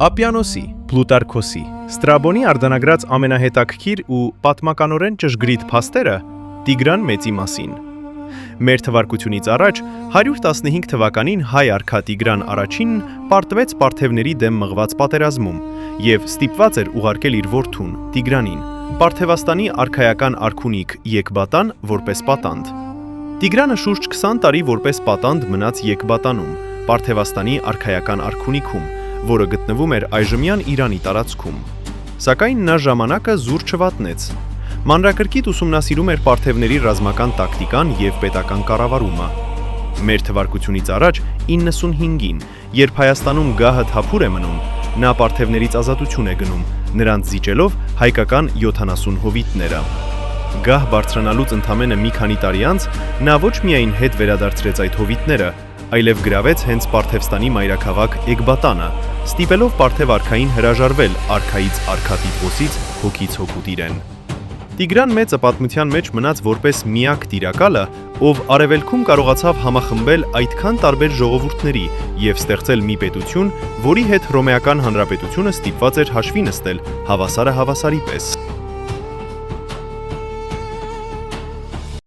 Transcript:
Ապիանոսի, Պլուտարքոսի, Ստրաբոնի արձանագրած ամենահետաքրքիր ու պատմականորեն ճշգրիտ փաստերը Տիգրան Մեծի մասին։ Մեր թվարկությունից առաջ 115 թվականին հայ արքա Տիգրան առաջինն պարտվեց պարթևների դեմ մղված պատերազմում եւ ստիպված էր ուղարկել իր որդուն Տիգրանին Պարթևաստանի արքայական արքունիք Եկբատան որպես պատանդ։ Տիգրանը շուրջ 20 տարի որպես պատանդ մնաց Եկբատանում, Պարթևաստանի արքայական արքունիքում, որը գտնվում էր այժմյան Իրանի տարածքում։ Սակայն նա ժամանակը զուր չվատնեց։ Մանրակրկիտ ուսումնասիրում էր պարթևների ռազմական տակտիկան եւ պետական կառավարումը։ Մեր թվարկությունից առաջ 95-ին, երբ Հայաստանում գահը թափուր է մնում, նա պարթևներից ազատություն է գնում, նրանց զիջելով հայկական 70 հովիտները։ Գահ բարձրանալուց ընդամենը մի քանի տարի անց նա ոչ միայն հետ վերադարձրեց այդ հովիտները, այլև գրավեց հենց Պարթևստանի մայրաքաղաք Էկբատանը, ստիպելով Պարթև արքային հրաժարվել արքայից արքատիպոսից հոգից հոգուտ իրեն։ Տիգրան Մեծը պատմության մեջ մնաց որպես միակ տիրակալը, ով արևելքում կարողացավ համախմբել այդքան տարբեր ժողովուրդների եւ ստեղծել մի պետություն, որի հետ Հռոմեական Հանրապետությունը ստիպված էր հաշվի նստել հավասարը հավասարի պես։